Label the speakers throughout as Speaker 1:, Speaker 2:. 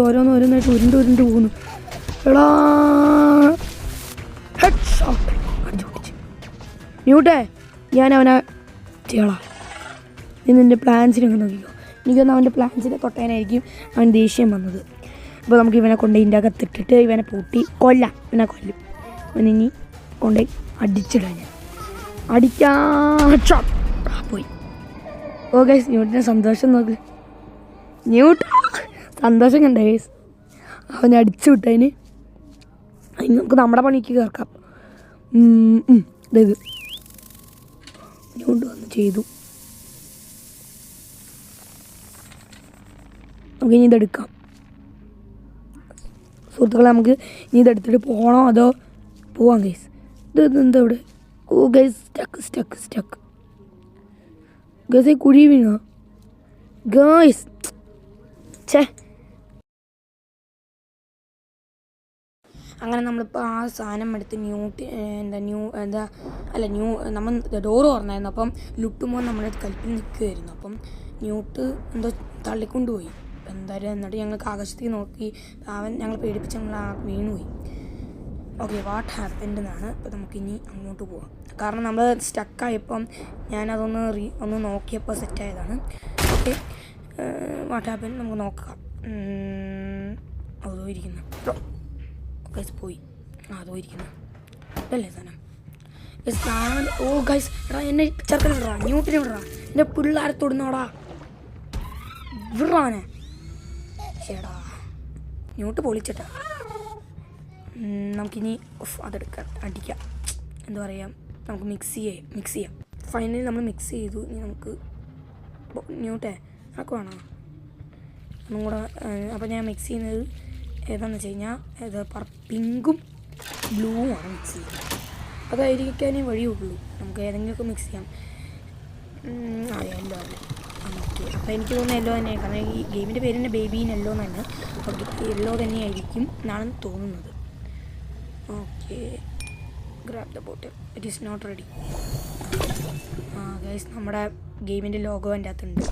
Speaker 1: ഓരോന്നായിട്ട് ഉരുണ്ട് പോകുന്നു. എടാ ഹെഡ് ഷോട്ട് അടിച്ചു പിടിച്ച് ന്യൂട്ടേ, ഞാൻ അവനെ ചെയ്യളാ. നീ നിൻ്റെ പ്ലാൻസിനൊക്കെ നോക്കിക്കോ. എനിക്കൊന്ന് അവൻ്റെ പ്ലാൻസിനെ തൊട്ടേനായിരിക്കും അവൻ ദേഷ്യം വന്നത്. അപ്പോൾ നമുക്ക് ഇവനെ കൊണ്ട് ഇതിൻ്റെ അകത്തിട്ടിട്ട് ഇവനെ പൂട്ടി കൊല്ലാം. ഇവനെ കൊല്ലും. അവനിനി കൊണ്ടുപോയി അടിച്ചിടാൻ ഞാൻ അടിക്കാൻ പോയി. ഓ ഗൈസ്, ന്യൂട്ടിൻ്റെ സന്തോഷം നോക്ക്. ന്യൂട്ട് സന്തോഷം കണ്ടേ ഗൈസ്, അവനെ അടിച്ചു വിട്ടതിന്. നമുക്ക് നമ്മുടെ പണിക്ക് കേൾക്കാം. ഇത് ന്യൂട്ട് വന്ന് ചെയ്തു. നമുക്ക് ഇനി ഇതെടുക്കാം സുഹൃത്തുക്കളെ. നമുക്ക് ഇനി ഇതെടുത്തിട്ട് പോകണോ അതോ പോവാം ഗൈസ്? എന്താ ഇവിടെ? ഓ ഗൈസ്, സ്റ്റക്ക് ഗൈസ്, ഈ കുഴി വീണോ ഗൈസ്? ഛേ, അങ്ങനെ നമ്മളിപ്പോൾ ആ സാധനം എടുത്ത് നമ്മൾ ഡോറ് തുറന്നായിരുന്നു. അപ്പം ലുട്ടുമ്പോൾ നമ്മുടെ കൽപ്പിൽ നിൽക്കുമായിരുന്നു. അപ്പം ന്യൂട്ട് എന്തോ തള്ളിക്കൊണ്ടുപോയി എന്തായാലും. എന്നിട്ട് ഞങ്ങൾക്ക് ആകാശത്തേക്ക് നോക്കി അവൻ ഞങ്ങൾ പേടിപ്പിച്ച് ഞങ്ങൾ വീണുപോയി. ഓക്കെ, വാട്ട് ഹാപ്പൻഡ് എന്നാണ്. ഇപ്പോൾ നമുക്കിനി അങ്ങോട്ട് പോവാം. കാരണം നമ്മൾ സ്റ്റക്കായപ്പം ഞാനതൊന്ന് നോക്കിയപ്പോൾ സെറ്റായതാണ്. ഓക്കെ, വാട്ട് ഹാപ്പൻ നമുക്ക് നോക്കാം. അതോ ഇരിക്കുന്നു ഗൈസ്, പോയി. അതോ ഇരിക്കുന്നു ഇതല്ലേ സാധനം ഗൈസ്. ഓ ഗൈസ്, എടാ എന്നെ ചെറുക്കനെ വിടറാ, ന്യൂട്ടിനെ വിടറാ, എൻ്റെ പിള്ളേരെ തൊടുന്നോടാ, വിടറാനെ. ചേടാ ന്യൂട്ട് പൊളിച്ചിട്ടാ. നമുക്കിനി അതെടുക്കാം, അടിക്കാം. എന്താ പറയുക, നമുക്ക് മിക്സ് ചെയ്യാം. ഫൈനലി നമ്മൾ മിക്സ് ചെയ്തു. ഇനി നമുക്ക് ന്യൂട്ടേ ആക്ക് വേണോ ഒന്നും കൂടെ. അപ്പോൾ ഞാൻ മിക്സ് ചെയ്യുന്നത് ഏതാണെന്ന് വെച്ച് കഴിഞ്ഞാൽ പിങ്കും ബ്ലൂവുമാണ് മിക്സ് ചെയ്യുന്നത്. അതായിരിക്കാനേ വഴിയുള്ളൂ. നമുക്ക് ഏതെങ്കിലുമൊക്കെ മിക്സ് ചെയ്യാം. യെല്ലോ അല്ലേ? ഓക്കെ, അപ്പോൾ എനിക്ക് തോന്നുന്നു യെല്ലോ തന്നെയാണ്. കാരണം ഈ ഗെയിമിൻ്റെ പേര് തന്നെ ബേബി ഇൻ യെല്ലോ എന്നാണ്. ഓക്കെ, യെല്ലോ തന്നെയായിരിക്കും എന്നാണ് തോന്നുന്നത്. Okay, grab the bottle, it is not ready. Guys, നമ്മുടെ ഗെയിമിൻ്റെ ലോഗോ എൻ്റെ അകത്തുണ്ട്.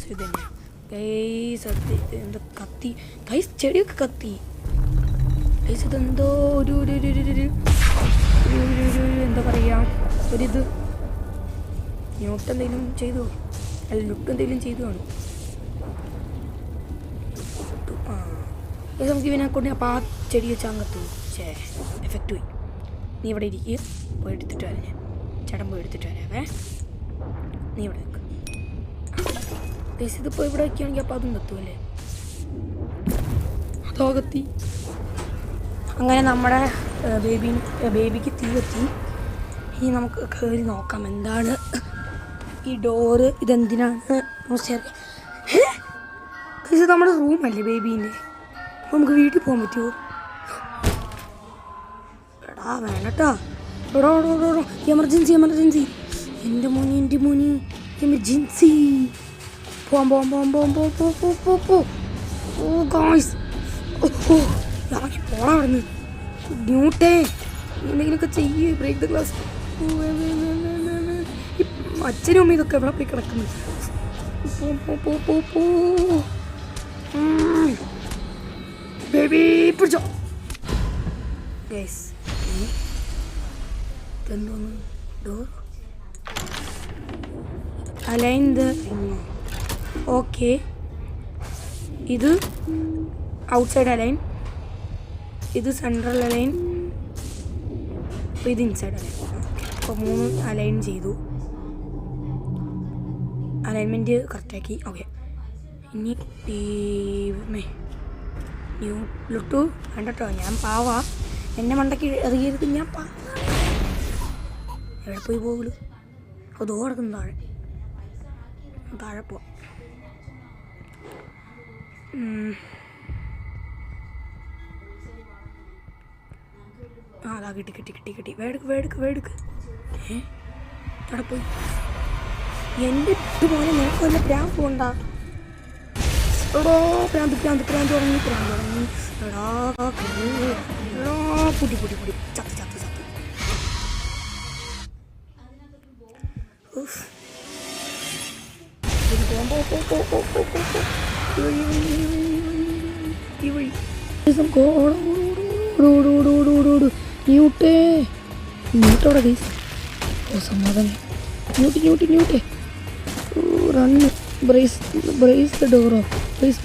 Speaker 1: സോ ഇത് തന്നെ ഗൈസ്. എന്താ കത്തി ഗൈസ്, ചെടിയൊക്കെ കത്തി ഗൈസ്. ഇതെന്തോ ഒരു എന്താ പറയുക, ഒരിത് ന്യൂട്ട് എന്തെങ്കിലും ചെയ്തു, അല്ല ലുക്ക് എന്തെങ്കിലും ചെയ്തു കാണും. നമുക്ക് ഇവനെ കൊണ്ട് അപ്പോൾ ആ ചെടി വെച്ചാൽ അങ്ങത്തു. എഫക്റ്റ് പോയി. നീ ഇവിടെ ഇരിക്കുക, പോയി എടുത്തിട്ട് വരാം. ഞാൻ ചേട്ടൻ പോയി എടുത്തിട്ട് വരാവേ. നീ ഇവിടെ നിൽക്കുക. ഇതിപ്പോൾ ഇവിടെ വയ്ക്കുകയാണെങ്കിൽ അപ്പോൾ അതും കത്തുമല്ലേ? അതോ കത്തി. അങ്ങനെ നമ്മുടെ ബേബിക്ക് തീ കത്തി. ഇനി നമുക്ക് കയറി നോക്കാം എന്താണ് ഈ ഡോറ്, ഇതെന്തിനാണ്. ഇത് നമ്മുടെ റൂമല്ലേ ബേബീൻ്റെ? അപ്പോൾ നമുക്ക് വീട്ടിൽ പോകാൻ പറ്റുമോ? എടാ വേണ്ടട്ടാ, എമർജൻസി. എൻ്റെ മോനി എമർജൻസി. പോവാം. ഓ ഗായ്സ്, ഇറങ്ങി പോടാ അവിടുന്ന്. ന്യൂട്ടേ, എന്തെങ്കിലുമൊക്കെ ചെയ്യേ. Break the glass. അച്ഛനും അമ്മയും ഇതൊക്കെ എവിടെ പോയി കിടക്കുന്നു? പോ ബേബി, പിടിച്ചോ ഗൈസ്. എന്തോന്ന് ഡോർ അലൈൻ ദ. ഓക്കെ, ഇത് ഔട്ട്സൈഡ് അലൈൻ, ഇത് സെൻട്രൽ അലൈൻ, അപ്പോൾ ഇത് ഇൻസൈഡ് അലൈൻ. അപ്പോൾ 3 അലൈൻ ചെയ്തു. അലൈൻമെൻറ്റ് കറക്റ്റാക്കി. ഓക്കെ, ഇനി ലുട്ടു വേണ്ടട്ടോ, ഞാൻ പാവാ. എന്നെ മണ്ടയ്ക്ക് എറിയരുത്. ഞാൻ എവിടെ പോയി പോകലു? അതോ കിടക്കുന്നു താഴെ പോവാം. അതാ കിട്ടി. വേടുക്ക്. അവിടെ പോയി. എൻ്റെ ഇട്ട് പോലെ നിനക്ക് വല്ല പ്രാന്ത് പോകണ്ട. എടോ പ്രാന്ത് തുടങ്ങി. എടാ പുടി ചത്ത്. ഈ വഴി ന്യൂട്ടേ ന്യൂട്ടോടെ ഗൈസ്. ഓ സമാധാനം. ന്യൂട്ടേ റണ്ണ് ബ്രേസ് ദ ഡോറോ ബ്രേസ്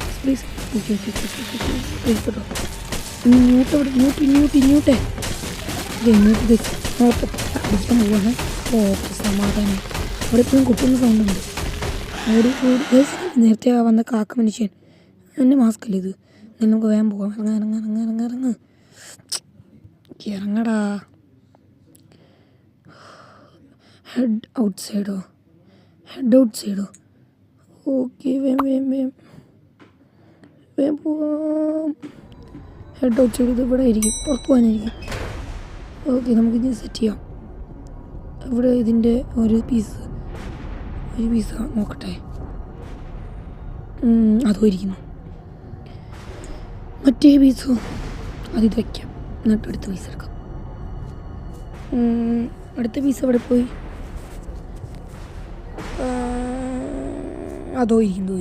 Speaker 1: ദ ഡോർ. ന്യൂട്ടേ അടിക്കാൻ പോവാണ്. ഓക്കെ സമാധാനം. അവിടെ ഇപ്പോഴും കുട്ടുന്ന സൗണ്ടുണ്ട്. നേരത്തെ വന്ന കാക്ക മനുഷ്യൻ എൻ്റെ മാസ്ക് അല്ലേ ഇത്. നമുക്ക് വേഗം പോകാം. ഇറങ്ങ് ഇറങ്ങടാ. ഹെഡ് ഔട്ട് സൈഡോ ഓക്കെ വേഗം പോകാം. ഹെഡ് ഔട്ട് സൈഡ് ഇത് ഇവിടെ ആയിരിക്കും, പുറത്ത് പോകാനായിരിക്കും. ഓക്കെ നമുക്കിത് സെറ്റ് ചെയ്യാം. ഇവിടെ ഇതിൻ്റെ ഒരു പീസ് നോക്കട്ടെ. അതും ഇരിക്കുന്നു. മറ്റേ പീസോ അതിത് വയ്ക്കാം. എന്നിട്ട് അടുത്ത പീസ് എടുക്കാം. അടുത്ത പീസ് എവിടെ പോയി? അതോ ഇരിക്കുന്നു.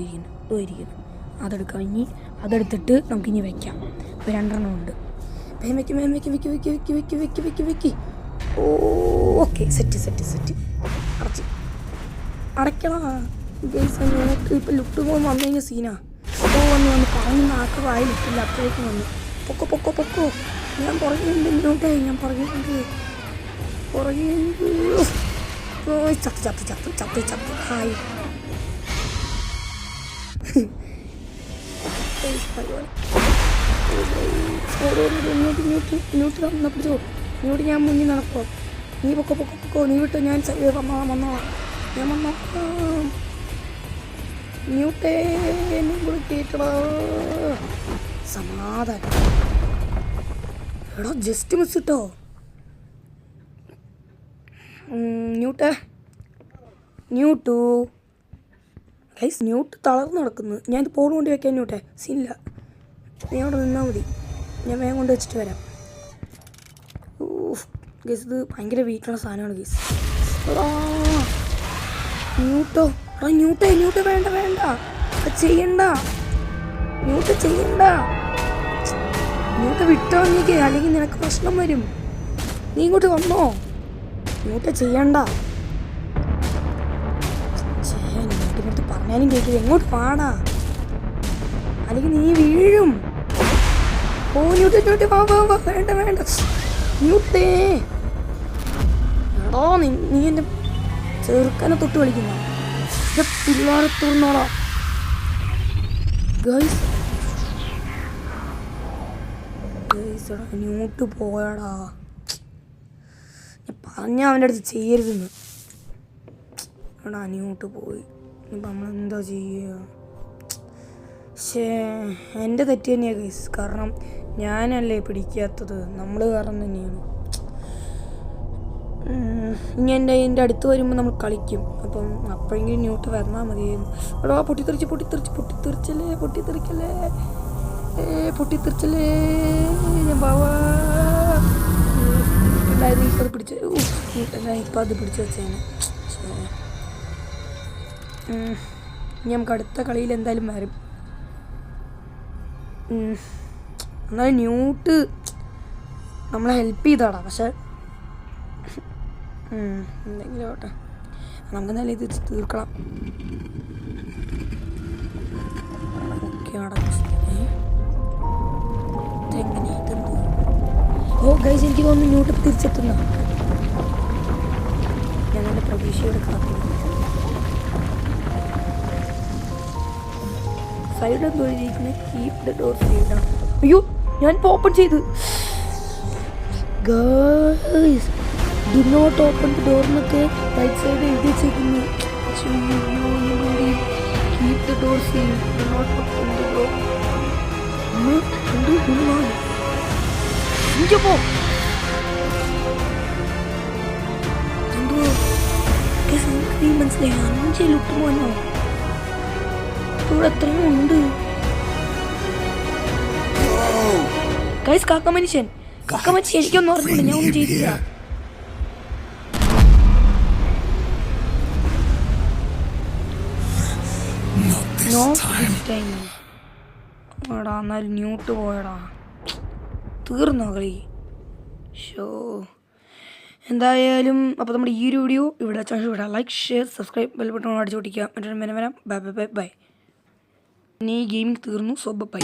Speaker 1: അതെടുക്കാം. ഇനി അതെടുത്തിട്ട് നമുക്കിനി വയ്ക്കാം. ഇപ്പോൾ 2 എണ്ണം ഉണ്ട്. വെക്ക്. ഓക്കെ സെറ്റ് അടയ്ക്കണം. ഇപ്പം ലുട്ട് പോകുമ്പോൾ വന്നു കഴിഞ്ഞാൽ സീനാ. വന്ന് പറയുന്ന ആൾക്ക് വായി ലിട്ടില്ല. അപ്പോഴേക്കും വന്നു പൊക്കോ. ഞാൻ പുറകെയുണ്ട്. ഇങ്ങോട്ടേ ഞാൻ പുറകെയുണ്ട്. ചത്ത് ഹായ്. ഇങ്ങോട്ട് പിടിച്ചോ. ഇങ്ങോട്ട് ഞാൻ മുന്നിൽ നടക്കുമോ? നീ പൊക്കോ. നീ വിട്ടോ. ഞാൻ വന്നോളാം. ഞാൻ വന്നോളാം. ന്യൂട്ടേ എന്നെ കൂടെ കേട്ടടാ. സമാധാനം. എടാ ജസ്റ്റ് മിസ് ഇട്ടോ. ന്യൂട്ടു ഗൈസ്, ന്യൂട്ട് തളർന്ന് നടക്കുന്നു. ഞാനിത് പോൾ കൊണ്ട് വെക്കാൻ ന്യൂട്ടേ സീനില്ല. നീ അവിടെ നിന്നാൽ മതി. ഞാൻ വേഗം കൊണ്ട് വെച്ചിട്ട് വരാം. ഗൈസ് ഇത് ഭയങ്കര വീട്ടിലുള്ള സാധനമാണ് ഗൈസ്. ന്യൂട്ടേ വേണ്ട ചെയ്യണ്ട. ന്യൂട്ട് വിട്ടോ നീക്ക്, അല്ലെങ്കിൽ നിനക്ക് പ്രശ്നം വരും. നീ ഇങ്ങോട്ട് വന്നോ. ന്യൂട്ട് ചെയ്യണ്ട. ന്യൂട്ടിനടുത്ത് പറഞ്ഞാലും കേൾക്കില്ല. എങ്ങോട്ട് പാടാ, അല്ലെങ്കിൽ നീ വീഴും. ഓ ന്യൂട്ട് വാ. വേണ്ട ന്യൂട്ടേ. എടോ നീ എൻ്റെ ചെറുക്കനെ തൊട്ട് കളിക്കുന്ന പിള്ളേരെ തുറന്നോളാം. ഗൈസ് എടാ ന്യൂട്ട് പോയാടാ. ഞാൻ പറഞ്ഞ അവൻ്റെ അടുത്ത് ചെയ്യരുതെന്ന്. എടാ ന്യൂട്ട് പോയി. ഇപ്പം നമ്മളെന്താ ചെയ്യുക? എൻ്റെ തെറ്റ് തന്നെയാണ് ഗൈസ്. കാരണം ഞാനല്ലേ പിടിക്കാത്തത്. നമ്മൾ കാരണം തന്നെയാണ്. ഇനി എൻ്റെ അടുത്ത് വരുമ്പോൾ നമ്മൾ കളിക്കും. അപ്പം അപ്പോഴെങ്കിലും ന്യൂട്ട് വന്നാൽ മതിയായിരുന്നു. എടാ പൊട്ടിത്തെറിക്കല്ലേ. ഞാൻ ബാവാ അത് പിടിച്ച് ഇപ്പം അത് പിടിച്ച് വെച്ചേനെ. ഇനി നമുക്ക് അടുത്ത കളിയിൽ എന്തായാലും വരും. എന്നാലും ന്യൂട്ട് നമ്മളെ ഹെൽപ്പ് ചെയ്താടാ. പക്ഷെ എന്തെങ്കിലും ആവട്ടെ, നമുക്ക് നല്ല ഇത് തീർക്കണം. ഓക്കെ ഓ ഗൈസ് എനിക്ക് തോന്നുന്നു ന്യൂട്ട് തിരിച്ചെത്തുന്ന. ഞാൻ നല്ല പ്രതീക്ഷയോടെ കാത്തിരിക്കുന്നു. സൈഡ് എന്തോയിരിക്കുന്നത്? കീപ് ദ ഡോർ സൈഡാണ്. അയ്യോ ഞാൻ ഓപ്പൺ ചെയ്ത്. Guys do not open the door എന്നൊക്കെ റൈറ്റ് സൈഡ് എഴുതി വെച്ചേക്കുന്നു. Keep the door sealed, do not open the door. മനസ്സിലായി 5 ലുട്ട് പോനോ. ഇവിടെ എത്രയും ഉണ്ട് ഗൈസ്. കാക്ക മനുഷ്യൻ എനിക്കൊന്നും ഓർമ്മയില്ല. ഞാൻ ഒന്നും ചെയ്തില്ല. എടാ എന്നാലും ന്യൂട്ട് പോയടാ, തീർന്നോ കളി? ഷോ എന്തായാലും അപ്പോൾ നമ്മുടെ ഈ ഒരു വീഡിയോ ഇവിടെ വെച്ചാൽ വിടാം. Like, share, subscribe, bell button അടിച്ചു പൊട്ടിക്കുക. മറ്റൊരു വരാം. Bye bye bye bye. ഇനി ഈ ഗെയിമിംഗ് തീർന്നു. So by.